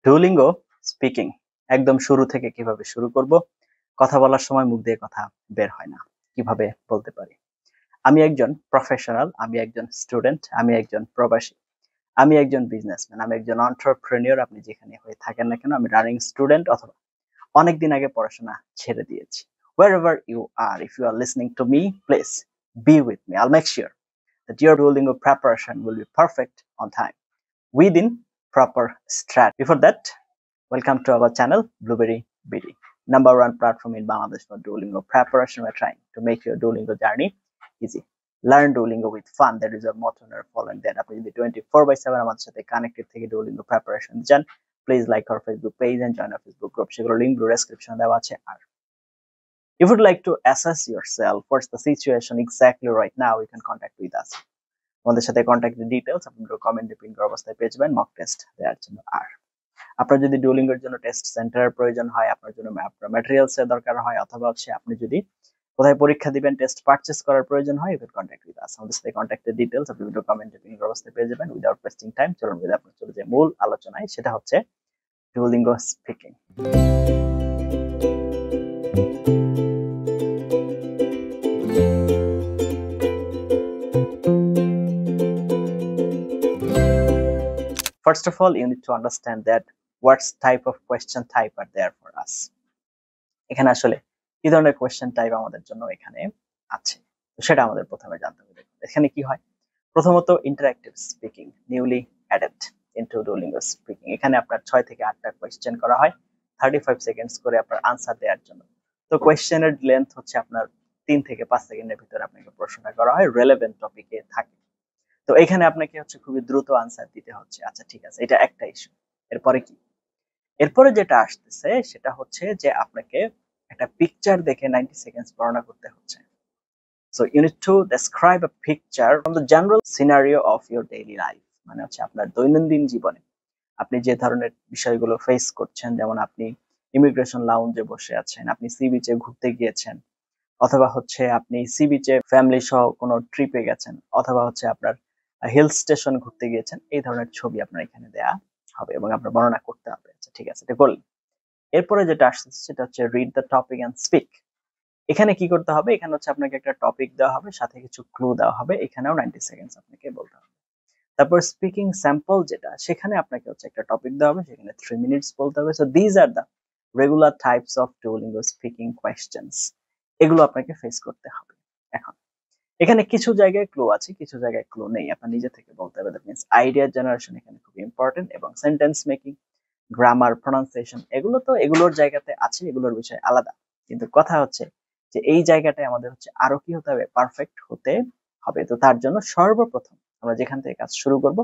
Duolingo speaking একদম শুরু থেকে কিভাবে শুরু করব, কথা বলার সময় মুখ দিয়ে কথা বের হয় না, কিভাবে বলতে পারি। আমি একজন প্রফেশনাল, আমি একজন স্টুডেন্ট, আমি একজন প্রবাসী, আমি একজন বিজনেসম্যান, আমি একজন এন্টারপ্রেনিউর। আপনি যেখানে হয়ে থাকেন না কেন, আমি রানিং স্টুডেন্ট অথবা অনেকদিন আগে পড়াশোনা ছেড়ে দিয়েছি। Wherever you are, if you are listening to me, please be with me. I'll make sure that your Duolingo preparation will be perfect on time within proper strat. Before that, welcome to our channel Blueberry BD, number one platform in Bangladesh for Duolingo preparation. We're trying to make your Duolingo journey easy. Learn Duolingo with fun. That is our motto, and we're following that. আপনি যদি 24/7 আমাদের সাথে connected থেকে Duolingo preparation চান, please like our Facebook page and join our Facebook group. সেগুলো link ডেসক্রিপশনে দেওয়া আছে। আর if you'd like to assess yourself, what's the situation exactly right now, you can contact with us. আমাদের সাথে contact details আপনারা কমেন্টে pin করা অবস্থায় পেয়ে যাবেন মক টেস্ট দেওয়ার জন্য। আর আপনার যদি ডুওলিঙ্গোর জন্য টেস্ট সেন্টারের প্রয়োজন হয়, আপনার জন্য আপনার ম্যাটেরিয়ালস এর দরকার হয়, অথবা হচ্ছে আপনি যদি কোথায় পরীক্ষা দিবেন টেস্ট পারচেজ করার প্রয়োজন হয়, you can contact with us. আমাদের সাথে কন্ট্যাক্টের ডিটেইলস আপনি ভিডিও কমেন্টে পিন করা অবস্থায় পেয়ে যাবেন। উইদাউট ওয়েস্টিং টাইম চলুন আমরা চলে যাই মূল আলোচনায়, সেটা হচ্ছে Duolingo speaking. First of all, you need to understand that what type of question type are there for us. এখানে আসলে কি ধরনের কোয়েশ্চেন টাইপ আমাদের জন্য এখানে আছে, তো সেটা আমাদের প্রথমে জানতে হবে। এখানে কি হয়, প্রথমত interactive speaking newly added into Duolingo speaking. এখানে আপনার 6 থেকে 8টা কোয়েশ্চেন করা হয় 35 সেকেন্ডস করে আপনার আনসার দেওয়ার জন্য। তো কোয়েশ্চেনের লেন্থ হচ্ছে আপনার 3 থেকে 5 সেকেন্ডের ভিতরে আপনাকে প্রশ্নটা করা হয়, রেলেভেন্ট টপিকে থাকে। তো এখানে আপনাকে হচ্ছে খুবই দ্রুত আনসার দিতে হচ্ছে। আচ্ছা ঠিক আছে, এটা একটা ইস্যু। এরপরে কি, এরপরে যেটা আসতেছে সেটা হচ্ছে যে আপনাকে একটা পিকচার দেখে 90 সেকেন্ডস বর্ণনা করতে হচ্ছে। So you need to describe a picture from the general scenario of your daily life. মানে হচ্ছে আপনার দৈনন্দিন জীবনে আপনি যে ধরনের বিষয়গুলো ফেস করছেন, যেমন আপনি ইমিগ্রেশন লাউঞ্জে বসে আছেন, আপনি সি বিচে ঘুরতে গিয়েছেন, অথবা হচ্ছে আপনি সি বিচে ফ্যামিলি সহ কোনো ট্রিপে গেছেন, অথবা হচ্ছে আপনার হিল স্টেশন ঘুরতে গিয়েছেন। এই ধরনের ছবি আপনার এখানে দেয়া হবে এবং আপনার বর্ণনা করতে হবে। আচ্ছা ঠিক আছে, এটা করলেন। এরপরে যেটা আসছে সেটা হচ্ছে read the topic and speak. এখানে কি করতে হবে, এখানে হচ্ছে আপনাকে একটা টপিক দেওয়া হবে, সাথে কিছু ক্লু দেওয়া হবে, এখানেও 90 সেকেন্ডস আপনাকে বলতে হবে। তারপর স্পিকিং স্যাম্পল যেটা, সেখানে আপনাকে হচ্ছে একটা টপিক দেওয়া হবে, সেখানে 3 মিনিটস বলতে হবে। So these are the regular types of Duolingo speaking questions. এগুলো আপনাকে ফেস করতে হবে। এখন এখানে কিছু জায়গায় ক্লু আছে, কিছু জায়গায় ক্লু নেই, আপনার নিজে থেকে বলতে হবে। দ্যাট মিন্স আইডিয়া জেনারেশন এখানে খুব ইম্পর্টেন্ট, এবং সেন্টেন্স মেকিং, গ্রামার, প্রনাউন্সিয়েশন, এগুলো তো এগুলোর জায়গাতে আছে, এগুলোর বিষয় আলাদা। কিন্তু কথা হচ্ছে যে এই জায়গাটায় আমাদের হচ্ছে আরো কি হতে হবে, পারফেক্ট হতে হবে। তো তার জন্য সর্বপ্রথম আমরা যেখান থেকে কাজ শুরু করব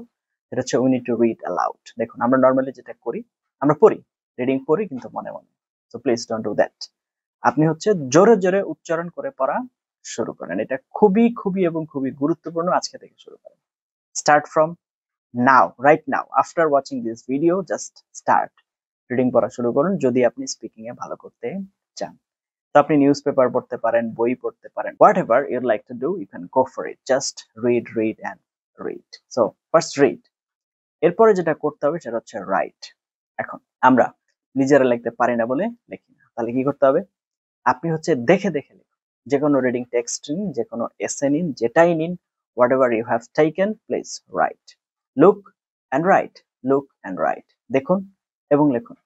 সেটা হচ্ছে we need to read aloud. দেখুন আমরা নর্মালি যেটা করি, আমরা পড়ি, রিডিং পড়ি কিন্তু মনে মনে। So please don't do that. আপনি হচ্ছে জোরে জোরে উচ্চারণ করে পড়া শুরু করেন। এটা খুবই খুবই এবং খুবই গুরুত্বপূর্ণ। আজকে থেকে শুরু করেন। Start from now, right now, after watching this video just start reading পড়া শুরু করুন যদি আপনি স্পিকিং এ ভালো করতে চান। তো আপনি নিউজ পেপার পড়তে পারেন, বই পড়তে পারেন, whatever you'd like to do, you can go for it. Just read read and read. So first read, এরপরে যেটা করতে হবে সেটা হচ্ছে রাইট। এখন আমরা নিজেরা লিখতে পারি না বলে লিখি না, তাহলে কি করতে হবে, আপনি হচ্ছে দেখে দেখে লিখুন। যে কোনো রিডিং টেক্সট নিন, যে কোনো এসে নিন, যেটাই নিন, whatever you have taken, please write. Look and write, look and write. দেখুন এবং লিখুন,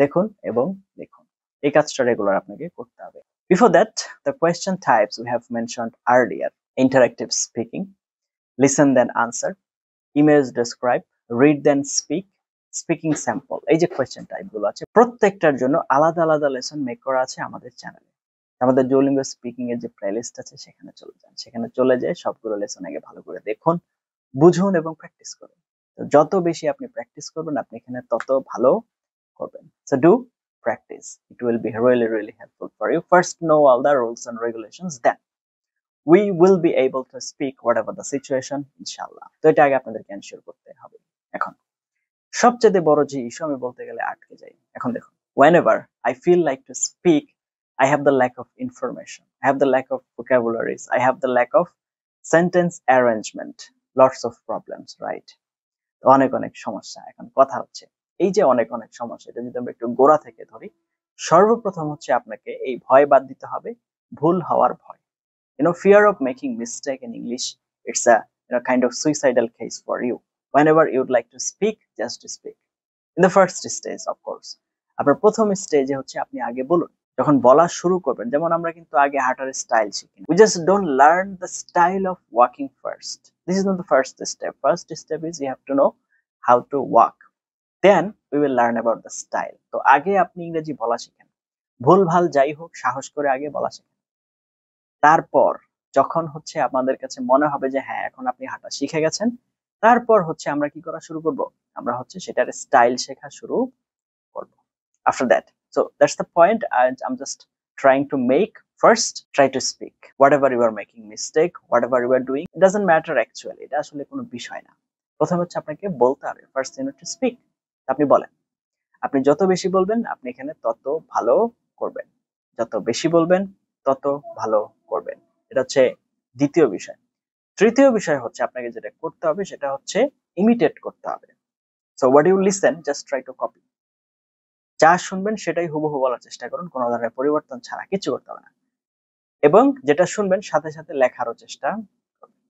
দেখুন এবং লিখুন। এই কাজটা রেগুলার আপনাকে করতে হবে। Before that, the question types we have mentioned earlier: interactive speaking, listen then answer, image describe, read then speak, speaking sample. এই যে কোয়েশ্চেন টাইপ গুলো আছে, প্রত্যেকটার জন্য আলাদা আলাদা লেসন মেক করা আছে আমাদের চ্যানেলে। আমাদের ডুওলিঙ্গো স্পিকিং এর যে প্লেলিস্ট আছে সেখানে চলে যান, সেখানে চলে যায় সবগুলো লেসন আগে ভালো করে দেখুন, বুঝুন এবং প্র্যাকটিস করুন। তো যত বেশি আপনি প্র্যাকটিস করবেন, আপনি এখানে তত ভালো করবেন। So do practice, it will be really really helpful for you. First know all the rules and regulations, then we will be able to speak whatever the situation, ইনশাআল্লাহ। তো এটা আগে আপনাদেরকে এনশিওর করতে হবে। এখন সবচেয়ে বড় যে ইস্যু আমি বলতে গেলে আটকে যাই। এখন দেখুন, whenever I feel like to speak, I have the lack of information, I have the lack of vocabularies, I have the lack of sentence arrangement, lots of problems, right? অনেক অনেক সমস্যা। এখন কথা হচ্ছে এই যে অনেক অনেক সমস্যা, এটা যদি আমরা একটু গোড়া থেকে ধরি, সর্বপ্রথম হচ্ছে আপনাকে এই ভয় বাদ দিতে হবে, ভুল হওয়ার ভয়। Fear of making mistake in English, it's a kind of suicidal case for you. Whenever you'd like to speak, just speak. In the first stage, of course. আপনার প্রথম স্টেজে হচ্ছে আপনি আগে বলুন। যখন বলা শুরু করবেন, যেমন আমরা কিন্তু আগে হাঁটার স্টাইল শিখি। We just don't learn the style of walking first. This is not the first step. First step is you have to know how to walk. Then we will learn about the style. তো আগে আপনি ইংরেজি বলা শিখেন। ভুলভাল যাই হোক, সাহস করে আগে বলা শিখেন। তারপর যখন হচ্ছে আপনাদের কাছে মনে হবে যে হ্যাঁ, এখন আপনি হাঁটা শিখে গেছেন, তারপর হচ্ছে আমরা কি করা শুরু করব? আমরা হচ্ছে সেটার স্টাইল শেখা শুরু করব। After that, so that's the point I'm just trying to make. First, try to speak. Whatever you are making mistake, whatever you are doing, it doesn't matter actually. এটা আসলে কোনো বিষয় না। প্রথমে হচ্ছে আপনাকে বলতে হবে। First you need to speak. আপনি বলেন। আপনি যত বেশি বলবেন, আপনি এখানে তত ভালো করবেন। যত বেশি বলবেন, তত ভালো করবেন। এটা হচ্ছে দ্বিতীয় বিষয়। তৃতীয় বিষয় হচ্ছে আপনাকে যেটা করতে হবে সেটা হচ্ছে ইমিটেট করতে হবে। So what you listen, just try to copy. যা শুনবেন সেটাই হুবহু বলার চেষ্টা করুন, কোনো ধরনের পরিবর্তন ছাড়া, কিছু করতে হবে না। এবং যেটা শুনবেন সাথে সাথে লেখারও চেষ্টা করবেন।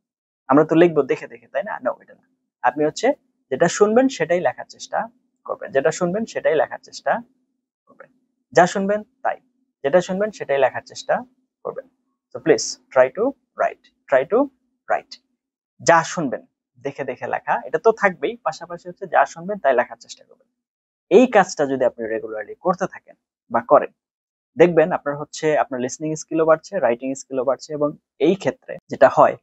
আমরা তো লিখবো দেখে দেখে, তাই না? নো, এটা না। আপনি হচ্ছে যেটা শুনবেন সেটাই লেখার চেষ্টা করবেন, যেটা শুনবেন সেটাই লেখার চেষ্টা করবেন, যা শুনবেন তাই, যেটা শুনবেন সেটাই লেখার চেষ্টা করবেন। So please try to write. যা শুনবেন দেখে দেখে লেখা, এটা তো থাকবেই, পাশাপাশি হচ্ছে যা শুনবেন তাই লেখার চেষ্টা করবেন। এই কাজটা যদি আপনি রেগুলারলি করতে থাকেন বা করেন, দেখবেন আপনার হচ্ছে আপনার লিসনিং স্কিলও বাড়ছে, রাইটিং স্কিলও বাড়ছে। এবং এই ক্ষেত্রে যেটা হয়,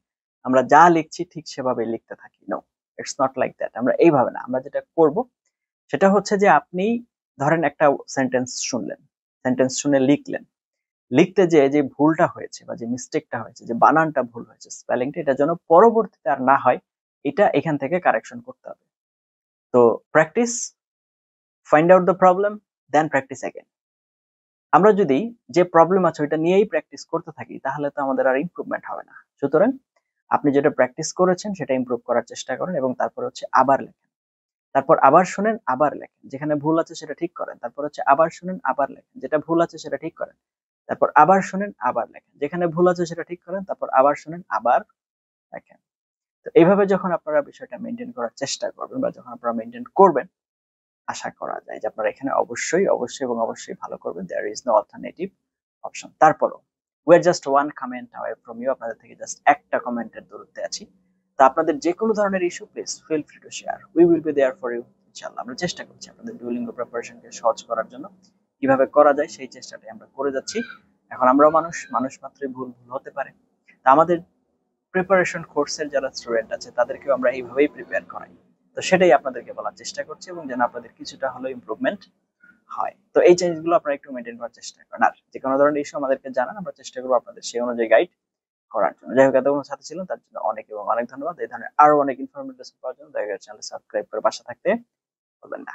আমরা যা লিখছি ঠিক সেভাবে লিখতে থাকি। No, it's not like that. আমরা এইভাবে না, আমরা যেটা করব সেটা হচ্ছে যে আপনি ধরেন একটা সেন্টেন্স শুনলেন, সেন্টেন্স শুনে লিখলেন, লিখতে যে ভুলটা হয়েছে বা যে মিস্টেকটা হয়েছে, যে বানানটা ভুল হয়েছে, স্পেলিংটা, এটা যেন পরবর্তীতে আর না হয়, এটা এখান থেকে কারেকশন করতে হবে। তো practice, find out the problem, then practice again. আমরা যদি যে প্রবলেম আছে ওইটা নিয়েই প্র্যাকটিস করতে থাকি, তাহলে তো আমাদের আর ইমপ্রুভমেন্ট হবে না। সুতরাং আপনি যেটা প্র্যাকটিস করেছেন সেটা ইমপ্রুভ করার চেষ্টা করেন, এবং তারপর হচ্ছে আবার লেখেন, তারপর আবার শুনেন, আবার লেখেন, যেখানে ভুল আছে সেটা ঠিক করেন, তারপর হচ্ছে আবার শুনেন, আবার লেখেন, যেটা ভুল আছে সেটা ঠিক করেন, তারপর আবার শুনেন, আবার লেখেন, যেখানে ভুল আছে সেটা ঠিক করেন, তারপর আবার শুনেন, আবার লেখেন। তো এইভাবে যখন আপনারা বিষয়টা মেনটেন করার চেষ্টা করবেন বা যখন আপনারা মেনটেন করবেন, আশা করা যায় যে আপনারা এখানে অবশ্যই অবশ্যই এবং অবশ্যই ভালো করবেন। There is no alternative option. তারপরও we are just one comment away from you, আপনাদের থেকে জাস্ট একটা কমেন্টের দূরত্বে আছি। তো আপনাদের যে কোনো ধরনের issue, please feel free to share, we will be there for you ইনশাআল্লাহ। আমরা চেষ্টা করছি আপনাদের ডুওলিঙ্গো প্রিপারেশনকে সহজ করার জন্য, কিভাবে করা যায় সেই চেষ্টাটাই আমরা করে যাচ্ছি। এখন আমরাও মানুষ, মানুষ মাত্রই ভুল হতে পারে। তা আমাদের প্রিপারেশন কোর্সের যারা স্টুডেন্ট আছে তাদেরকেও আমরা এইভাবেই প্রিপেয়ার করাই। তো সেটাই আপনাদেরকে বলার চেষ্টা করছি, এবং যেন আপনাদের কিছুটা হলেও ইমপ্রুভমেন্ট হয়। তো এই জিনিসগুলো আপনারা একটু মেনটেন করার চেষ্টা করেন। আর যে কোনো ধরনের ইস্যু আমাদেরকে জানান, আমরা চেষ্টা করবো আপনাদের সেই অনুযায়ী গাইড করার জন্য। যাই হোক, এতক্ষণ সাথে ছিলেন তার জন্য অনেক এবং অনেক ধন্যবাদ। এই ধরনের আরো অনেক ইনফরমেটিভ পাওয়ার জন্য দয়া করে চ্যানেল সাবস্ক্রাইব করে পাশে থাকতে ভুলবেন না।